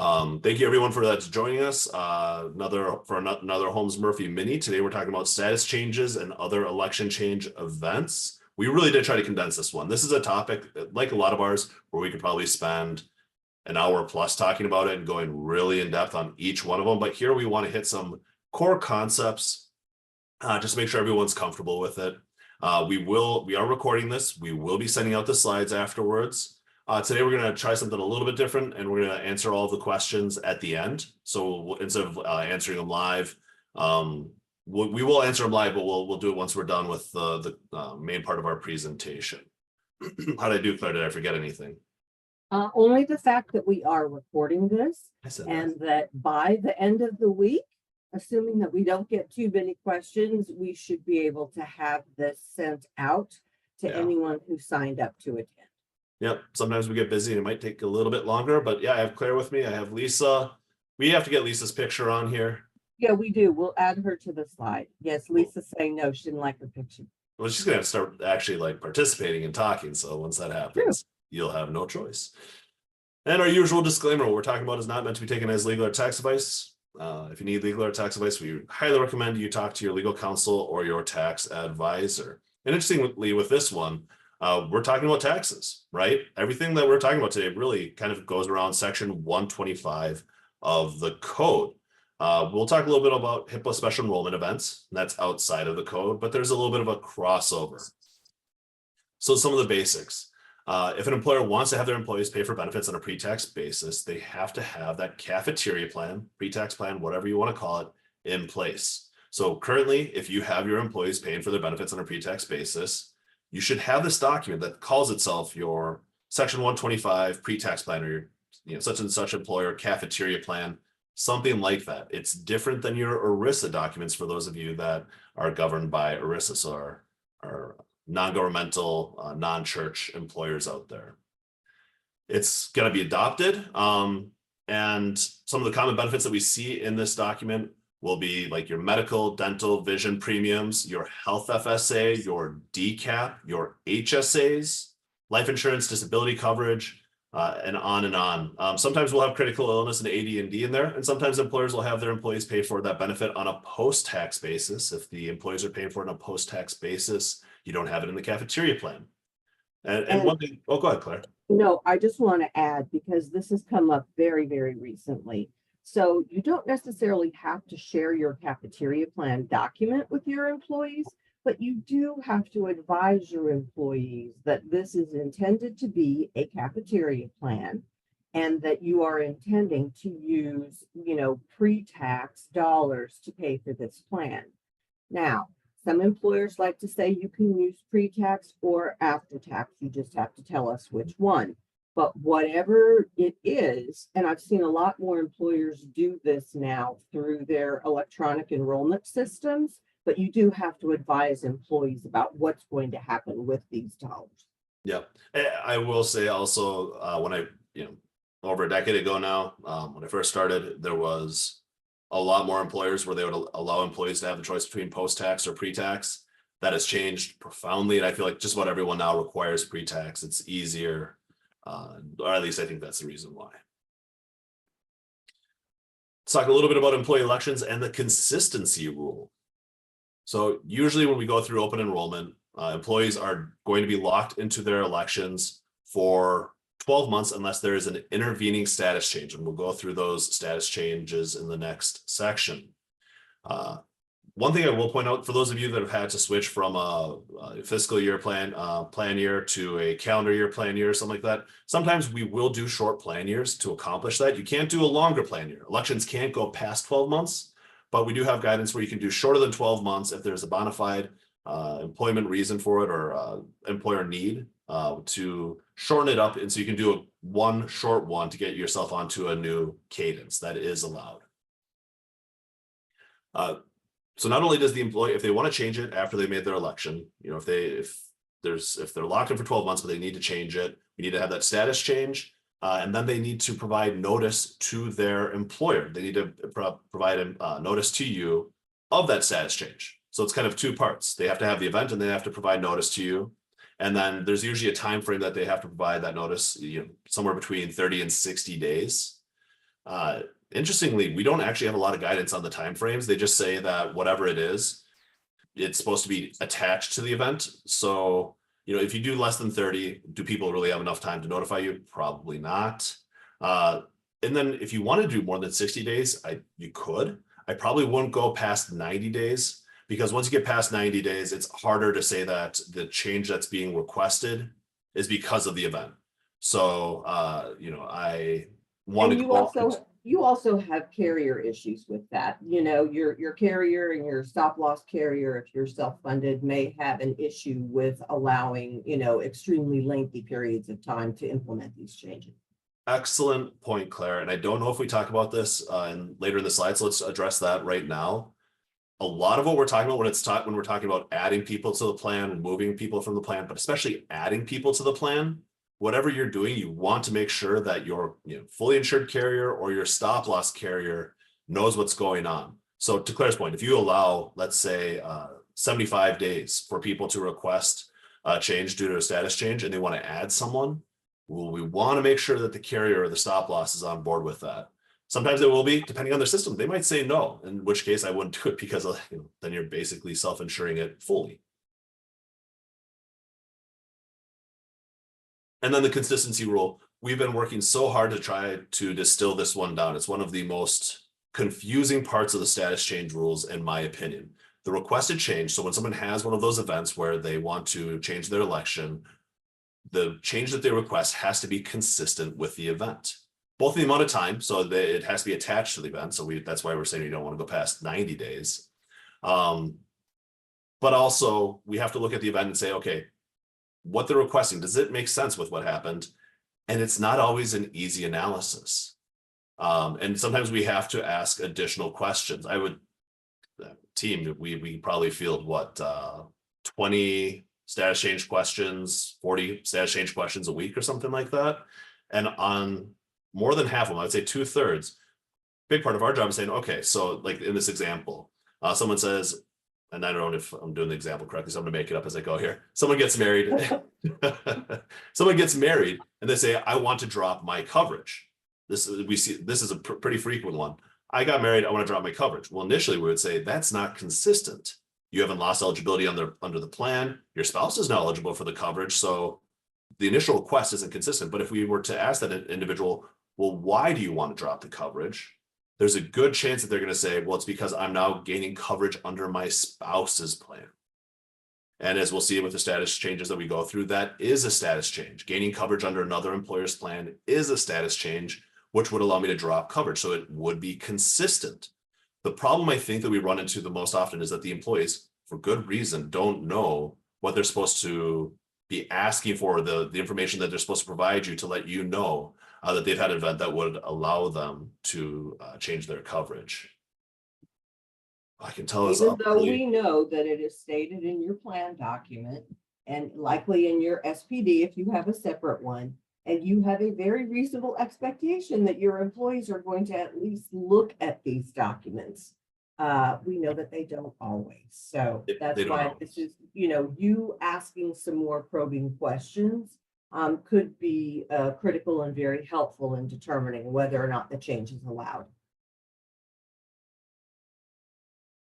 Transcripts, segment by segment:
Thank you everyone for joining us. Another Holmes Murphy mini. Today we're talking about status changes and other election change events. We really did try to condense this one. This is a topic, like a lot of ours, where we could probably spend an hour plus talking about it and going really in depth on each one of them. But here we want to hit some core concepts, just to make sure everyone's comfortable with it. We are recording this. We will be sending out the slides afterwards. Today we're going to try something a little bit different, and we're going to answer all the questions at the end. So instead of answering them live, we will answer them live, but we'll do it once we're done with the main part of our presentation. How did I do, Claire? Did I forget anything? Only the fact that we are recording this, and that by the end of the week, assuming that we don't get too many questions, we should be able to have this sent out to anyone who signed up to attend. Yep. Sometimes we get busy and it might take a little bit longer, but yeah, I have Claire with me. I have Lisa. We have to get Lisa's picture on here. Yeah, we do. We'll add her to the slide. Yes, Lisa's saying no, she didn't like her picture. Well, she's going to start actually like participating and talking. So once that happens, you'll have no choice. And our usual disclaimer, what we're talking about is not meant to be taken as legal or tax advice. If you need legal or tax advice, we highly recommend you talk to your legal counsel or your tax advisor. And interestingly, with this one, we're talking about taxes, right? Everything that we're talking about today really kind of goes around section 125 of the code. We'll talk a little bit about HIPAA special enrollment events, and that's outside of the code, but there's a little bit of a crossover. So some of the basics. If an employer wants to have their employees pay for benefits on a pre-tax basis, they have to have that cafeteria plan, pre-tax plan, whatever you want to call it, in place. So currently, if you have your employees paying for their benefits on a pre-tax basis, you should have this document that calls itself your section 125 pre-tax plan, or your such and such employer cafeteria plan, something like that. It's different than your ERISA documents for those of you that are governed by ERISA, so our non-governmental, non-church employers out there. It's going to be adopted. And some of the common benefits that we see in this document will be like your medical, dental, vision premiums, your health FSA, your DCAP, your HSAs, life insurance, disability coverage, and on and on. Sometimes we'll have critical illness and AD&D in there, and sometimes employers will have their employees pay for that benefit on a post-tax basis. If the employees are paying for it on a post-tax basis, you don't have it in the cafeteria plan. And one thing, oh, go ahead, Claire. No, I just want to add, because this has come up very, very recently. So you don't necessarily have to share your cafeteria plan document with your employees, but you do have to advise your employees that this is intended to be a cafeteria plan and that you are intending to use, pre-tax dollars to pay for this plan. Now, some employers like to say you can use pre-tax or after-tax. You just have to tell us which one. But whatever it is, and I've seen a lot more employers do this now through their electronic enrollment systems, but you do have to advise employees about what's going to happen with these dollars. Yeah, I will say also, when I, over a decade ago now, when I first started, there was a lot more employers where they would allow employees to have the choice between post-tax or pre-tax. That has changed profoundly, and I feel like just about everyone now requires pre-tax. It's easier. Or at least I think that's the reason why. Let's talk a little bit about employee elections and the consistency rule. So usually when we go through open enrollment, employees are going to be locked into their elections for 12 months unless there is an intervening status change. And we'll go through those status changes in the next section. One thing I will point out for those of you that have had to switch from a fiscal year plan year to a calendar year plan year, something like that, sometimes we will do short plan years to accomplish that. You can't do a longer plan year. Elections can't go past 12 months, but we do have guidance where you can do shorter than 12 months if there's a bona fide employment reason for it or employer need to shorten it up. And so you can do one short one to get yourself onto a new cadence. That is allowed. So not only does the employee, if they want to change it after they made their election, if they're locked in for 12 months, but they need to change it, we need to have that status change. And then they need to provide notice to their employer. They need to provide a notice to you of that status change. So it's kind of two parts. They have to have the event and they have to provide notice to you. And then there's usually a time frame that they have to provide that notice, somewhere between 30 and 60 days. Interestingly, we don't actually have a lot of guidance on the timeframes. They just say that whatever it is, it's supposed to be attached to the event. So, if you do less than 30, do people really have enough time to notify you? Probably not. And then if you want to do more than 60 days, you could. I probably wouldn't go past 90 days, because once you get past 90 days, it's harder to say that the change that's being requested is because of the event. So, I want And to go. you also have carrier issues with that. Your carrier and your stop loss carrier, if you're self-funded, may have an issue with allowing, extremely lengthy periods of time to implement these changes. Excellent point, Claire. And I don't know if we talk about this later in the slides. So let's address that right now. A lot of what we're talking about when we're talking about adding people to the plan, removing people from the plan, but especially adding people to the plan, whatever you're doing, you want to make sure that your fully insured carrier or your stop loss carrier knows what's going on. So to Claire's point, if you allow, let's say, 75 days for people to request a change due to a status change, and they want to add someone, well, we want to make sure that the carrier or the stop loss is on board with that. Sometimes they will be, depending on their system. They might say no, in which case I wouldn't do it, because then you're basically self-insuring it fully. And then the consistency rule. We've been working so hard to try to distill this one down. It's one of the most confusing parts of the status change rules, in my opinion. The requested change. So when someone has one of those events where they want to change their election, the change that they request has to be consistent with the event, both the amount of time, so that it has to be attached to the event. So that's why we're saying you don't want to go past 90 days. But also we have to look at the event and say, okay, what they're requesting, does it make sense with what happened? And it's not always an easy analysis. And sometimes we have to ask additional questions. We probably field 20 status change questions, 40 status change questions a week or something like that. And on more than half of them, I would say 2/3, big part of our job is saying, okay, so like in this example, someone says, and I don't know if I'm doing the example correctly, so I'm gonna make it up as I go here. Someone gets married. Someone gets married and they say, I want to drop my coverage. This is a pretty frequent one. I got married, I want to drop my coverage. Well, initially we would say that's not consistent. You haven't lost eligibility under the plan. Your spouse is not eligible for the coverage. So the initial request isn't consistent. But if we were to ask that individual, well, why do you want to drop the coverage? There's a good chance that they're going to say, well, it's because I'm now gaining coverage under my spouse's plan. And as we'll see with the status changes that we go through, that is a status change. Gaining coverage under another employer's plan is a status change, which would allow me to drop coverage. So it would be consistent. The problem I think that we run into the most often is that the employees, for good reason, don't know what they're supposed to be asking for, the information that they're supposed to provide you to let you know that they've had an event that would allow them to change their coverage. I can tell us. Even though we know that it is stated in your plan document and likely in your SPD if you have a separate one, and you have a very reasonable expectation that your employees are going to at least look at these documents. We know that they don't always. So that's why this is, you asking some more probing questions could be critical and very helpful in determining whether or not the change is allowed.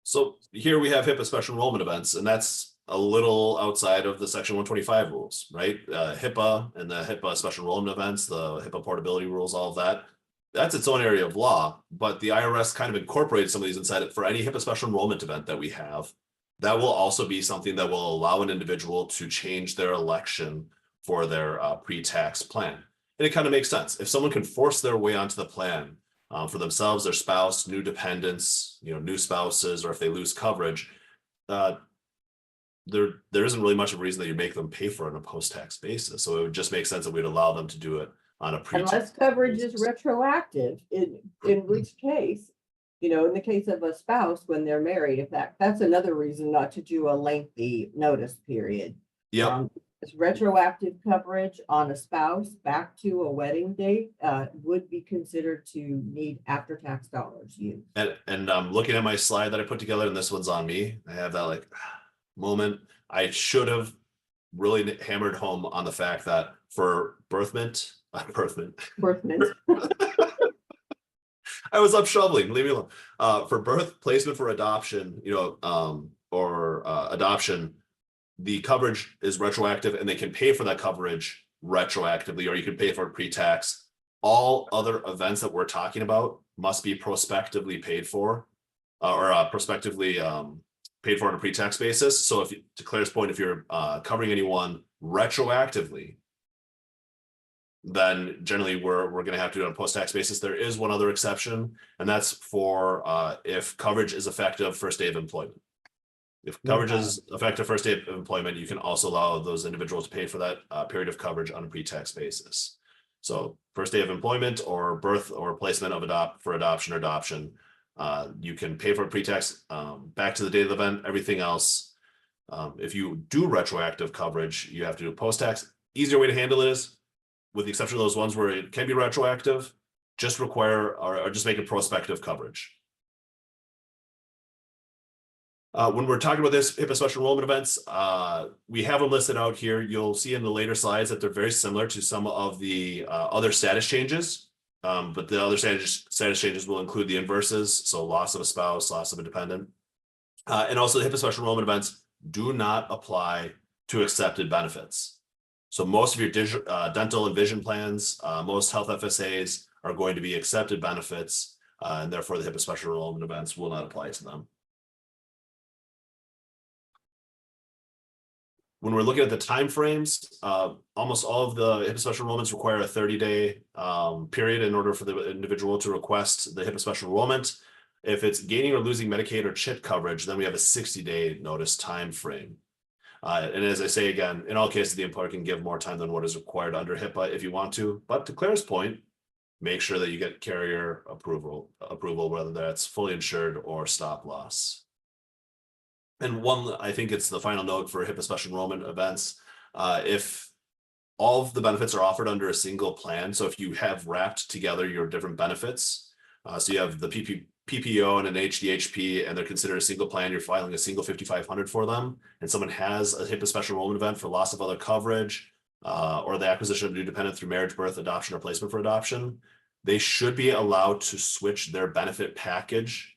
So here we have HIPAA special enrollment events, and that's a little outside of the Section 125 rules, right? HIPAA and the HIPAA special enrollment events, the HIPAA portability rules, all of that. That's its own area of law, but the IRS kind of incorporated some of these inside it. For any HIPAA special enrollment event that we have, that will also be something that will allow an individual to change their election for their pre-tax plan. And it kind of makes sense. If someone can force their way onto the plan for themselves, their spouse, new dependents, new spouses, or if they lose coverage, there isn't really much of a reason that you make them pay for it on a post-tax basis. So it would just make sense that we'd allow them to do it on a pre-tax unless coverage is retroactive, in which case, in the case of a spouse when they're married, if that's another reason not to do a lengthy notice period. Yep. It's retroactive coverage on a spouse back to a wedding date would be considered to need after-tax dollars used. And I'm looking at my slide that I put together, and this one's on me. I have that moment. I should have really hammered home on the fact that for birthment, I was up shoveling, leave me alone. For birth, placement, for adoption, adoption, the coverage is retroactive and they can pay for that coverage retroactively, or you can pay for it pre-tax. All other events that we're talking about must be prospectively paid for, prospectively paid for on a pre-tax basis. So to Claire's point, if you're covering anyone retroactively, then generally we're going to have to do it on a post-tax basis. There is one other exception, and that's for if coverage is effective first day of employment. If coverage is effective first day of employment, you can also allow those individuals to pay for that period of coverage on a pre-tax basis. So first day of employment or birth or placement of adoption or adoption, you can pay for pre-tax back to the date of the event. Everything else, if you do retroactive coverage, you have to do post-tax. Easier way to handle it is, with the exception of those ones where it can be retroactive, just require or just make it prospective coverage. When we're talking about this HIPAA special enrollment events, we have them listed out here. You'll see in the later slides that they're very similar to some of the other status changes, but the other status changes will include the inverses, so loss of a spouse, loss of a dependent, and also the HIPAA special enrollment events do not apply to accepted benefits. So most of your dental and vision plans, most health FSAs are going to be accepted benefits, and therefore the HIPAA special enrollment events will not apply to them. When we're looking at the timeframes, almost all of the HIPAA special enrollments require a 30-day period in order for the individual to request the HIPAA special enrollment. If it's gaining or losing Medicaid or CHIP coverage, then we have a 60-day notice time frame. And as I say again, in all cases, the employer can give more time than what is required under HIPAA if you want to. But to Claire's point, make sure that you get carrier approval, whether that's fully insured or stop loss. And one, I think it's the final note for HIPAA special enrollment events. If all of the benefits are offered under a single plan, so if you have wrapped together your different benefits, so you have the PPO and an HDHP, and they're considered a single plan, you're filing a single 5500 for them, and someone has a HIPAA special enrollment event for loss of other coverage, or the acquisition of a new dependent through marriage, birth, adoption, or placement for adoption, they should be allowed to switch their benefit package.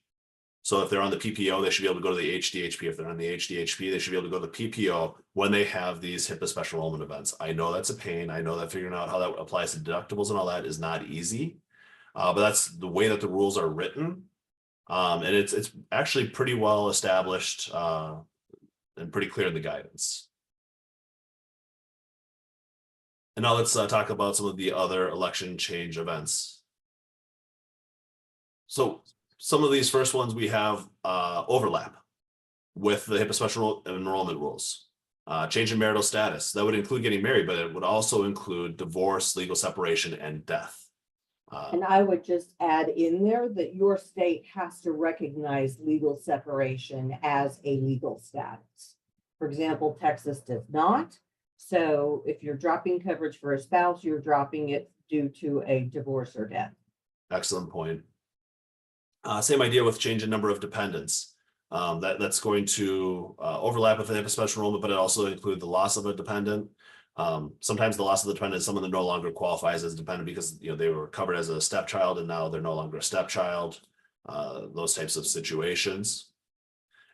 So if they're on the PPO, they should be able to go to the HDHP. If they're on the HDHP, they should be able to go to the PPO when they have these HIPAA special enrollment events. I know that's a pain. I know that figuring out how that applies to deductibles and all that is not easy, but that's the way that the rules are written. And it's actually pretty well established and pretty clear in the guidance. And now let's talk about some of the other election change events. So some of these first ones we have overlap with the HIPAA special enrollment rules. Change in marital status, that would include getting married, but it would also include divorce, legal separation, and death. And I would just add in there that your state has to recognize legal separation as a legal status. For example, Texas does not. So if you're dropping coverage for a spouse, you're dropping it due to a divorce or death. Excellent point. Same idea with change in number of dependents. That's going to overlap with the HIPAA special enrollment, but it also include the loss of a dependent. Sometimes the loss of the dependent is someone that no longer qualifies as dependent because they were covered as a stepchild and now they're no longer a stepchild. Those types of situations.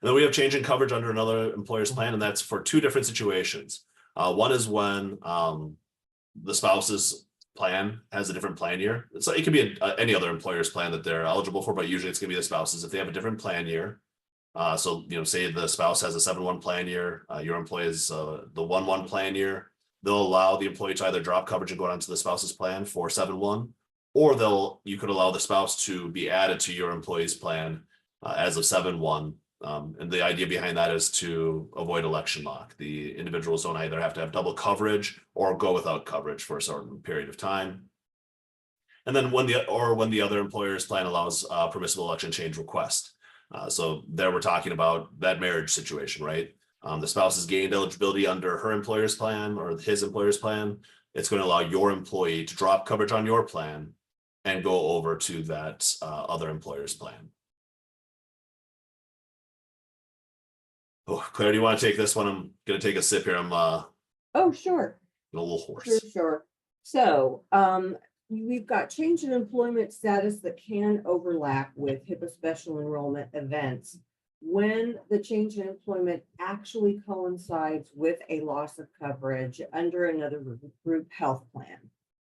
And then we have change in coverage under another employer's plan, and that's for two different situations. One is when the spouse's plan has a different plan year. So it could be any other employer's plan that they're eligible for, but usually it's going to be the spouse's if they have a different plan year. So say the spouse has a 7-1 plan year, your employee is the 1-1 plan year. They'll allow the employee to either drop coverage and go down to the spouse's plan for 7-1, or you could allow the spouse to be added to your employee's plan as of 7-1. And the idea behind that is to avoid election lock. The individuals don't either have to have double coverage or go without coverage for a certain period of time. And then when the other employer's plan allows permissible election change request. So there we're talking about that marriage situation, right? The spouse has gained eligibility under her employer's plan or his employer's plan. It's going to allow your employee to drop coverage on your plan and go over to that other employer's plan. Oh, Claire, do you want to take this one? I'm going to take a sip here. I'm Oh, sure. a little hoarse. Sure. So we've got change in employment status that can overlap with HIPAA special enrollment events when the change in employment actually coincides with a loss of coverage under another group health plan.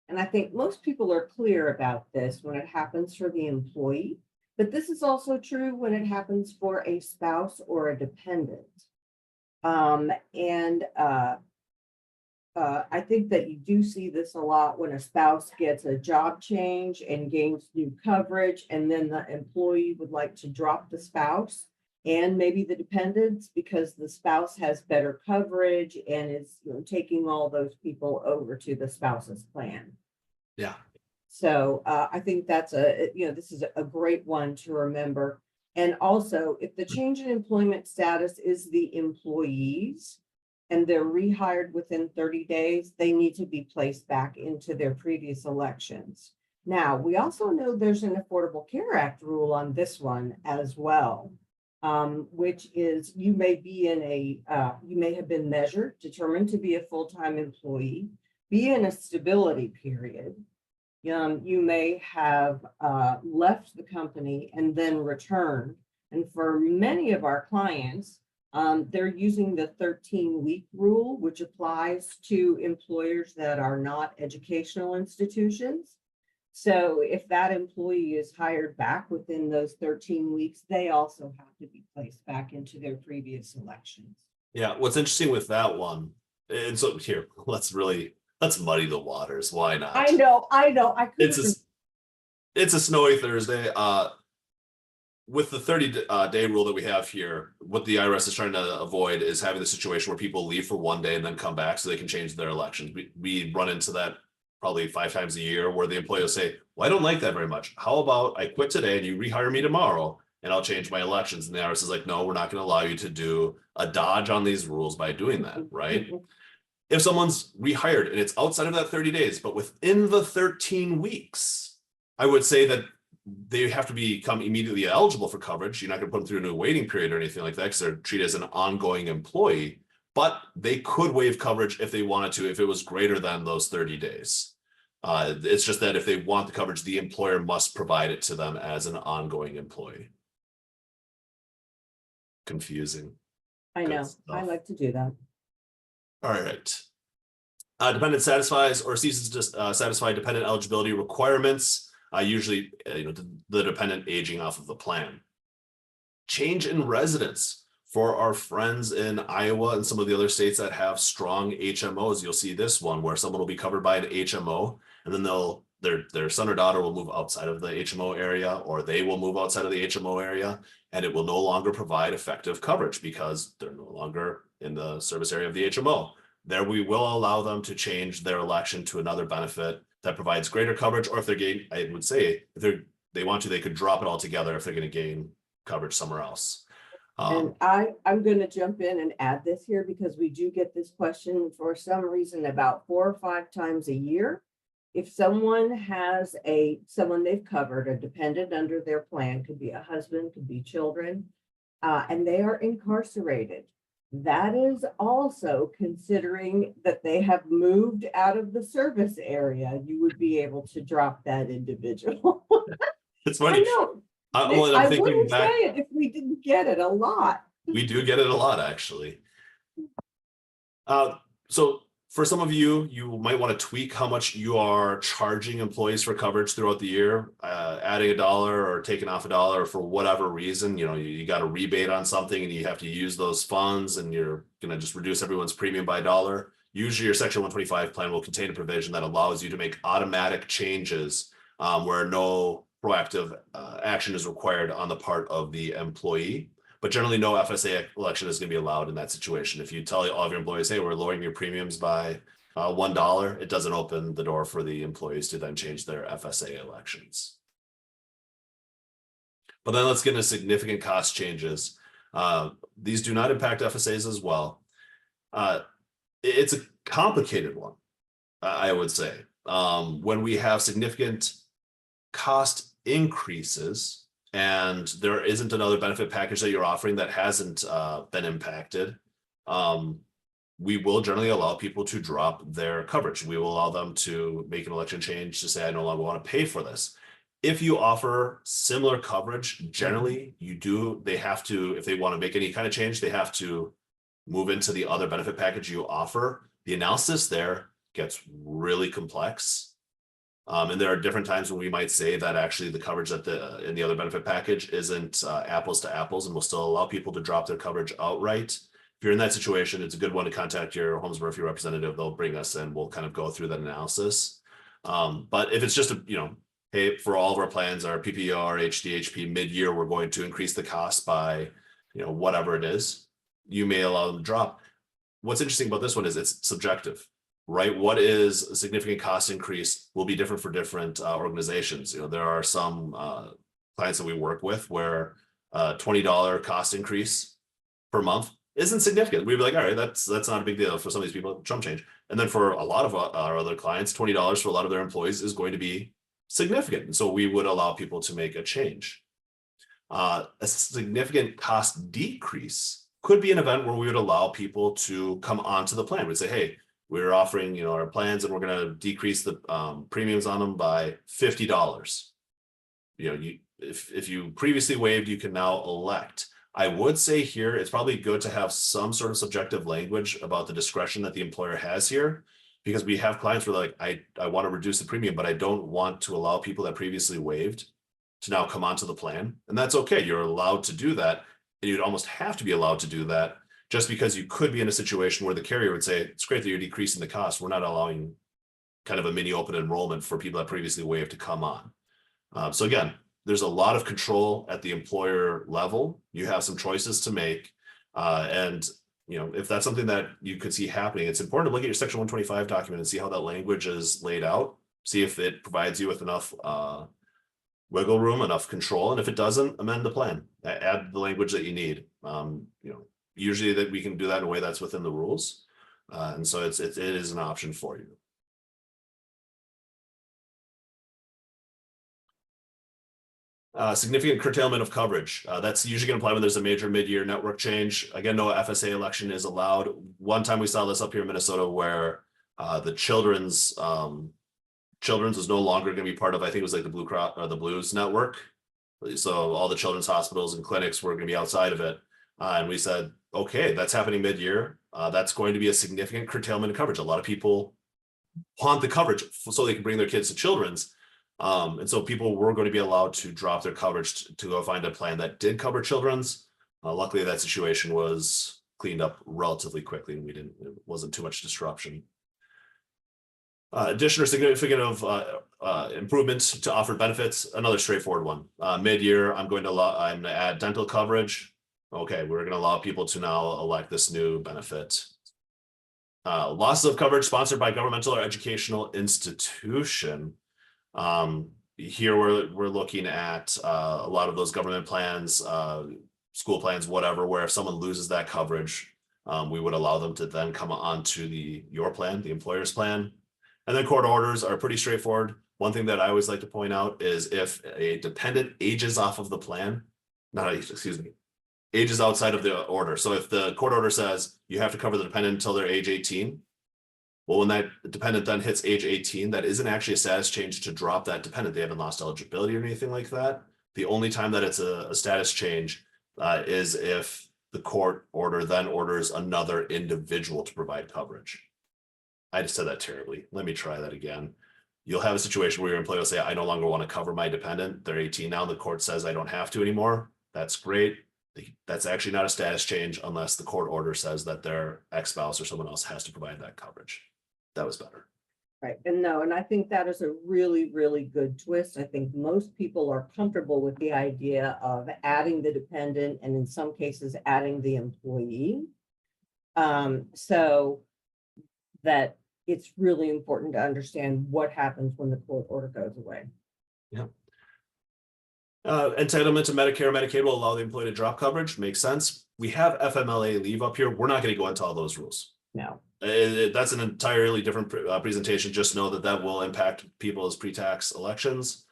And I think most people are clear about this when it happens for the employee, but this is also true when it happens for a spouse or a dependent. I think that you do see this a lot when a spouse gets a job change and gains new coverage, and then the employee would like to drop the spouse and maybe the dependents because the spouse has better coverage and is, taking all those people over to the spouse's plan. Yeah. So I think that's this is a great one to remember. And also, if the change in employment status is the employees and they're rehired within 30 days, they need to be placed back into their previous elections. Now, we also know there's an Affordable Care Act rule on this one as well, which is you may have been determined to be a full-time employee, be in a stability period. You may have left the company and then returned. And for many of our clients, they're using the 13-week rule, which applies to employers that are not educational institutions. So if that employee is hired back within those 13 weeks, they also have to be placed back into their previous elections. Yeah. What's interesting with that one, and so here, let's muddy the waters. Why not? I know. It's a snowy Thursday. With the 30-day rule that we have here, what the IRS is trying to avoid is having the situation where people leave for one day and then come back so they can change their elections. We run into that probably 5 times a year where the employee will say, well, I don't like that very much. How about I quit today and you rehire me tomorrow and I'll change my elections? And the IRS is like, no, we're not going to allow you to do a dodge on these rules by doing that, right? If someone's rehired and it's outside of that 30 days, but within the 13 weeks, I would say that they have to become immediately eligible for coverage. You're not going to put them through a new waiting period or anything like that because they're treated as an ongoing employee, but they could waive coverage if they wanted to, if it was greater than those 30 days. It's just that if they want the coverage, the employer must provide it to them as an ongoing employee. Confusing. I know. I like to do that. All right. Dependent satisfies or ceases to satisfy dependent eligibility requirements. Usually, the dependent aging off of the plan. Change in residence for our friends in Iowa and some of the other states that have strong HMOs. You'll see this one where someone will be covered by an HMO, and then their son or daughter will move outside of the HMO area, or they will move outside of the HMO area, and it will no longer provide effective coverage because they're no longer in the service area of the HMO. There, we will allow them to change their election to another benefit that provides greater coverage, or if they're gain, I would say if they want to, they could drop it altogether if they're going to gain coverage somewhere else. And I'm going to jump in and add this here because we do get this question for some reason about 4 or 5 times a year. If someone has someone they've covered, a dependent under their plan, could be a husband, could be children, and they are incarcerated. That is also considering that they have moved out of the service area. You would be able to drop that individual. It's funny. I know. I'm thinking wouldn't back, say it if we didn't get it a lot. we do get it a lot, actually. So for some of you, you might want to tweak how much you are charging employees for coverage throughout the year, adding $1 or taking off $1 for whatever reason. You got a rebate on something and you have to use those funds and you're going to just reduce everyone's premium by $1. Usually your Section 125 plan will contain a provision that allows you to make automatic changes where no proactive action is required on the part of the employee. But generally, no FSA election is going to be allowed in that situation. If you tell all of your employees, hey, we're lowering your premiums by $1, it doesn't open the door for the employees to then change their FSA elections. But then let's get into significant cost changes. These do not impact FSAs as well. It's a complicated one, I would say. When we have significant cost increases, and there isn't another benefit package that you're offering that hasn't been impacted, we will generally allow people to drop their coverage. We will allow them to make an election change to say, I no longer want to pay for this. If you offer similar coverage, generally they have to, if they want to make any kind of change, they have to move into the other benefit package you offer. The analysis there gets really complex. And there are different times when we might say that actually the coverage that in the other benefit package isn't apples to apples, and will still allow people to drop their coverage outright. If you're in that situation, it's a good one to contact your Holmes Murphy representative. They'll bring us in. We'll kind of go through that analysis. But if it's just hey, for all of our plans, our PPR, HDHP mid-year, we're going to increase the cost by, whatever it is, you may allow them to drop. What's interesting about this one is it's subjective, right? What is a significant cost increase will be different for different organizations. There are some clients that we work with where $20 cost increase per month isn't significant. We'd be like, all right, that's not a big deal for some of these people, chump change. And then for a lot of our other clients, $20 for a lot of their employees is going to be significant. And so we would allow people to make a change. A significant cost decrease could be an event where we would allow people to come onto the plan. We'd say, hey, we're offering, our plans, and we're going to decrease the premiums on them by $50. If you previously waived, you can now elect. I would say here, it's probably good to have some sort of subjective language about the discretion that the employer has here, because we have clients where like, I want to reduce the premium, but I don't want to allow people that previously waived to now come onto the plan. And that's okay. You're allowed to do that. And you'd almost have to be allowed to do that, just because you could be in a situation where the carrier would say, it's great that you're decreasing the cost. We're not allowing kind of a mini open enrollment for people that previously waived to come on. So again, there's a lot of control at the employer level. You have some choices to make. And if that's something that you could see happening, it's important to look at your Section 125 document and see how that language is laid out. See if it provides you with enough wiggle room, enough control. And if it doesn't, amend the plan, add the language that you need. Usually that we can do that in a way that's within the rules. And so it is an option for you. Significant curtailment of coverage. That's usually going to apply when there's a major mid-year network change. Again, no FSA election is allowed. One time we saw this up here in Minnesota where the children's was no longer going to be part of, I think it was like the Blue Cross or the Blues network. So all the children's hospitals and clinics were going to be outside of it. And we said, okay, that's happening mid-year. That's going to be a significant curtailment of coverage. A lot of people want the coverage so they can bring their kids to children's. And so people were going to be allowed to drop their coverage to go find a plan that did cover children's. Luckily, that situation was cleaned up relatively quickly, and it wasn't too much disruption. Addition or significant of improvements to offered benefits, another straightforward one. Mid-year, I'm going to add dental coverage. Okay, we're going to allow people to now elect this new benefit. Loss of coverage sponsored by governmental or educational institution. Here we're looking at a lot of those government plans, school plans, whatever, where if someone loses that coverage, we would allow them to then come onto your plan, the employer's plan. And then court orders are pretty straightforward. One thing that I always like to point out is if a dependent ages off of the plan, ages outside of the order. So if the court order says you have to cover the dependent until they're age 18, well, when that dependent then hits age 18, that isn't actually a status change to drop that dependent. They haven't lost eligibility or anything like that. The only time that it's a status change is if the court order then orders another individual to provide coverage. I just said that terribly. Let me try that again. You'll have a situation where your employee will say, I no longer want to cover my dependent. They're 18 now. The court says I don't have to anymore. That's great. That's actually not a status change unless the court order says that their ex-spouse or someone else has to provide that coverage. That was better. Right. And I think that is a really, really good twist. I think most people are comfortable with the idea of adding the dependent and in some cases adding the employee. So that it's really important to understand what happens when the court order goes away. Yeah. Entitlement to Medicare, Medicaid will allow the employee to drop coverage. Makes sense. We have FMLA leave up here. We're not going to go into all those rules. No. That's an entirely different presentation. Just know that will impact people's pre-tax elections.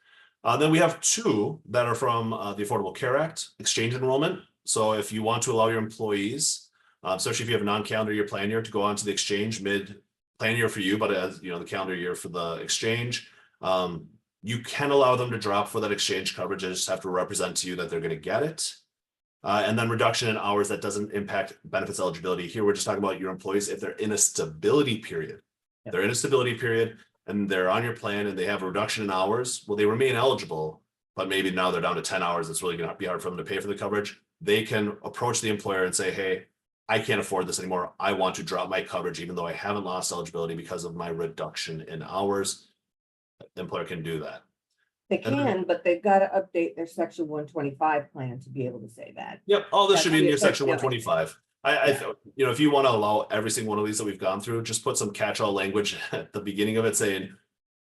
Then we have two that are from the Affordable Care Act, exchange enrollment. So if you want to allow your employees especially if you have a non-calendar year plan year, to go onto the exchange mid plan year for you, but as you know, the calendar year for the exchange. You can allow them to drop for that exchange coverage. They just have to represent to you that they're going to get it. And then reduction in hours that doesn't impact benefits eligibility. Here, we're just talking about your employees if they're in a stability period. Yep. They're in a stability period and they're on your plan and they have a reduction in hours. Well, they remain eligible, but maybe now they're down to 10 hours. It's really going to be hard for them to pay for the coverage. They can approach the employer and say, hey, I can't afford this anymore. I want to drop my coverage, even though I haven't lost eligibility because of my reduction in hours. The employer can do that. They And then- can, but they've got to update their section 125 plan to be able to say that. Yep, all this That's should be in the your section effect- 125. You know, if you want to allow every single one of these that we've gone through, just put some catch-all language at the beginning of it saying,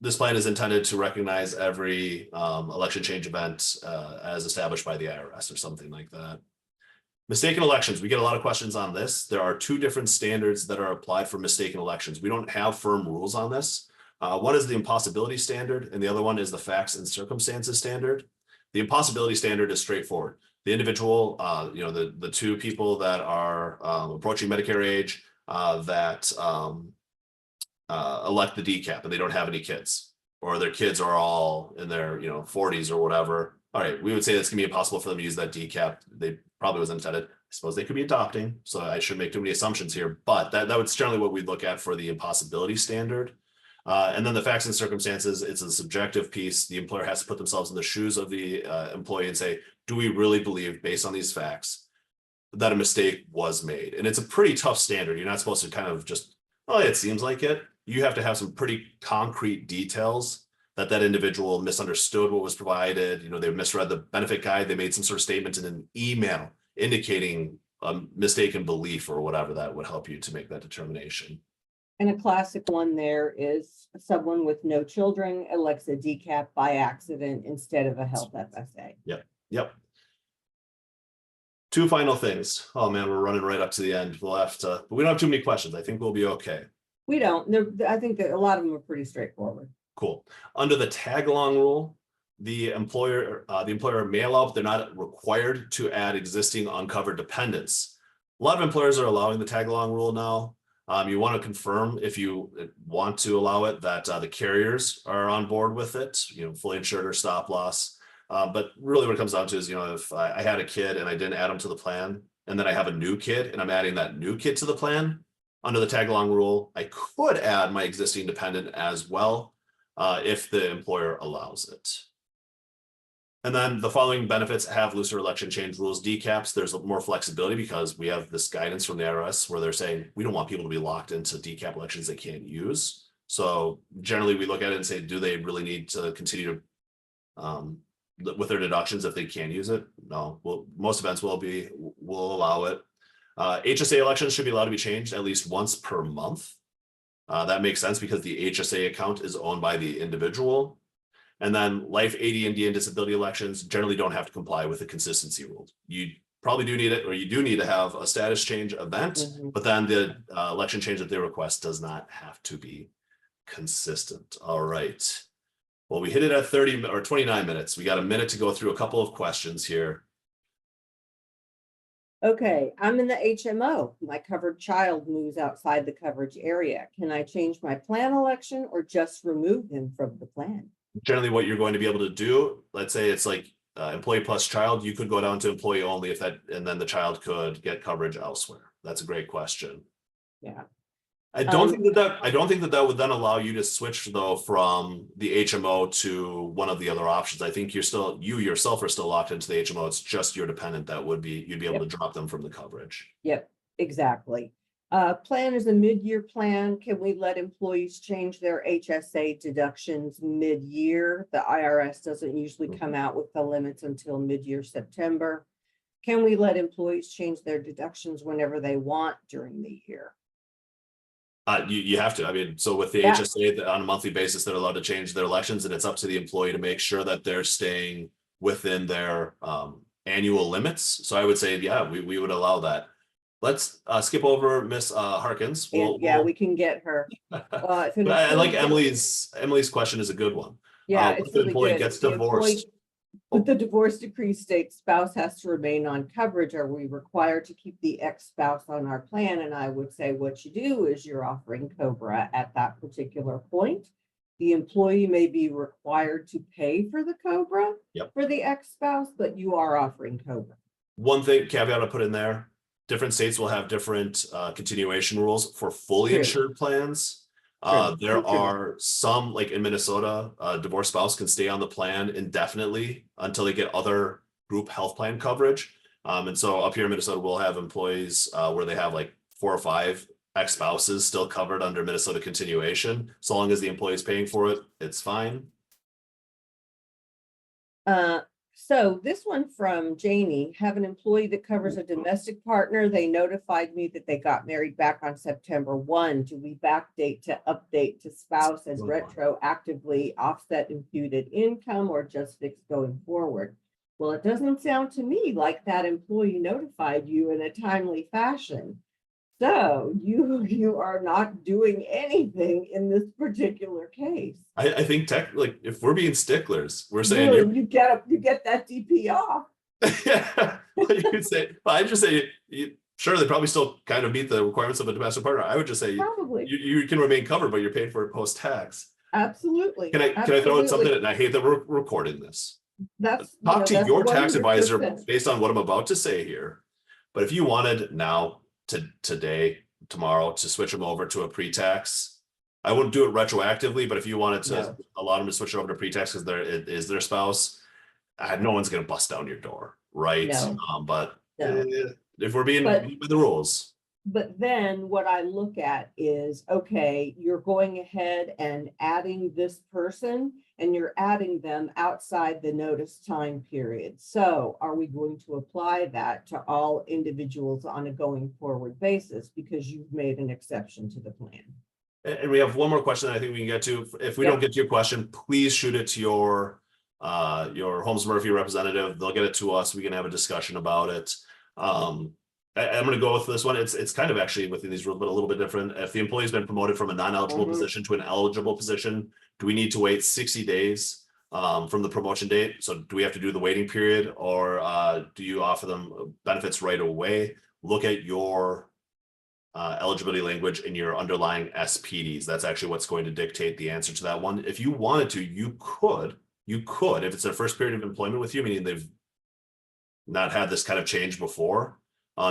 this plan is intended to recognize every election change event as established by the IRS or something like that. Mistaken elections, we get a lot of questions on this. There are two different standards that are applied for mistaken elections. We don't have firm rules on this. One is the impossibility standard, and the other one is the facts and circumstances standard. The impossibility standard is straightforward. The individual, you know, the two people that are approaching Medicare age that elect the DCAP and they don't have any kids, or their kids are all in their 40s or whatever. All right, we would say it's gonna be impossible for them to use that DCAP. They probably was intended. I suppose they could be adopting, so I shouldn't make too many assumptions here, but that was generally what we'd look at for the impossibility standard. And then the facts and circumstances, it's a subjective piece. The employer has to put themselves in the shoes of the employee and say, do we really believe, based on these facts, that a mistake was made? And it's a pretty tough standard. You're not supposed to kind of just, oh, it seems like it. You have to have some pretty concrete details that individual misunderstood what was provided. You know, they misread the benefit guide. They made some sort of statement in an email indicating a mistaken belief or whatever that would help you to make that determination. And a classic one there is someone with no children elects a DCAP by accident instead of a health FSA. Yep. Two final things. Oh man, we're running right up to the end. We'll have to, but we don't have too many questions. I think we'll be okay. We don't. I think that a lot of them are pretty straightforward. Cool. Under the tag along rule, the employer may allow, but they're not required to add existing uncovered dependents. A lot of employers are allowing the tag along rule now. You want to confirm, if you want to allow it, that the carriers are on board with it, fully insured or stop loss. But really what it comes down to is, if I had a kid and I didn't add them to the plan, and then I have a new kid and I'm adding that new kid to the plan, under the tag along rule, I could add my existing dependent as well, if the employer allows it. And then the following benefits have looser election change rules. DCAPs, there's more flexibility because we have this guidance from the IRS where they're saying we don't want people to be locked into DCAP elections they can't use. So generally we look at it and say, do they really need to continue to with their deductions if they can't use it? No. Well, most events will allow it. HSA elections should be allowed to be changed at least once per month. That makes sense because the HSA account is owned by the individual. And then life, AD&D, and disability elections generally don't have to comply with the consistency rule. You probably do need it, or you do need to have a status change event, but then the election change that they request does not have to be consistent. All right. Well, we hit it at 30 or 29 minutes. We got a minute to go through a couple of questions here. Okay, I'm in the HMO. My covered child moves outside the coverage area. Can I change my plan election or just remove him from the plan? Generally what you're going to be able to do, let's say it's like employee plus child, you could go down to employee only if that, and then the child could get coverage elsewhere. That's a great question. Yeah. I don't think that would then allow you to switch though from the HMO to one of the other options. I think you yourself are still locked into the HMO. It's just your dependent that you'd be able to drop them from the coverage. Yep, exactly. Plan is a mid-year plan. Can we let employees change their HSA deductions mid-year? The IRS doesn't usually come out with the limits until mid-year September. Can we let employees change their deductions whenever they want during the year? You have to. I mean, so with the HSA on a monthly basis, they're allowed to change their elections, and it's up to the employee to make sure that they're staying within their annual limits. So I would say, yeah, we would allow that. Let's skip over Miss Harkins. We can get her. I like Emily's question is a good one. Yeah, What it's if the really employee good. gets The employee- divorced But the divorce decree states spouse has to remain on coverage. Are we required to keep the ex-spouse on our plan? And I would say what you do is you're offering COBRA at that particular point. The employee may be required to pay for the COBRA Yep. for the ex-spouse, but you are offering COBRA. One thing caveat I put in there, different states will have different continuation rules for fully True. insured plans. There True. are some, like in Minnesota, a divorced spouse can stay on the plan indefinitely until they get other group health plan coverage. And so up here in Minnesota, we'll have employees where they have like 4 or 5 ex-spouses still covered under Minnesota continuation. So long as the employee is paying for it, it's fine. So this one from Janie, have an employee that covers a domestic partner. They notified me that they got married back on September 1. Do we backdate to update to spouse as retroactively offset imputed income or just fix going forward? Well, it doesn't sound to me like that employee notified you in a timely fashion. So you are not doing anything in this particular case. I think like if we're being sticklers, we're saying Really, you get that DP off. Yeah, you could say, well, I just say, sure, they probably still kind of meet the requirements of a domestic partner. I would just say Probably. you can remain covered, but you're paid for it post-tax. Absolutely. Can I throw in something? And I hate that we're recording this. That's Talk to that's your tax 100%. advisor based on what I'm about to say here. But if you wanted now today, tomorrow to switch them over to a pre-tax, I wouldn't do it retroactively, but if you wanted to allow them to switch over to pre-tax because it is their spouse, no one's going to bust down your door, right? No. But No. if we're being by the rules. But then what I look at is, okay, you're going ahead and adding this person and you're adding them outside the notice time period. So are we going to apply that to all individuals on a going forward basis because you've made an exception to the plan? And we have one more question that I think we can get to. If we don't get to your question, please shoot it to your Holmes Murphy representative. They'll get it to us. We can have a discussion about it. I'm going to go with this one. It's kind of actually within these rules, but a little bit different. If the employee's been promoted from a non-eligible position to an eligible position, do we need to wait 60 days from the promotion date? So do we have to do the waiting period, or do you offer them benefits right away? Look at your eligibility language in your underlying SPDs. That's actually what's going to dictate the answer to that one. If you wanted to, you could, if it's their first period of employment with you, meaning they've not had this kind of change before,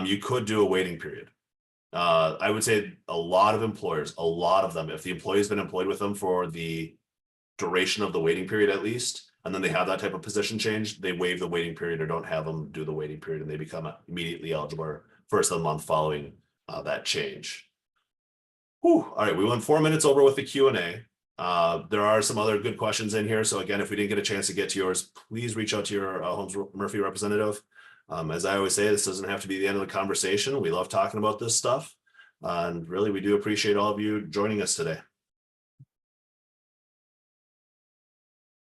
you could do a waiting period. I would say a lot of employers, a lot of them, if the employee's been employed with them for the duration of the waiting period at least, and then they have that type of position change, they waive the waiting period or don't have them do the waiting period, and they become immediately eligible first of the month following that change. Whew. All right, we went 4 minutes over with the Q&A. There are some other good questions in here. So again, if we didn't get a chance to get to yours, please reach out to your Holmes Murphy representative. As I always say, this doesn't have to be the end of the conversation. We love talking about this stuff. And really, we do appreciate all of you joining us today.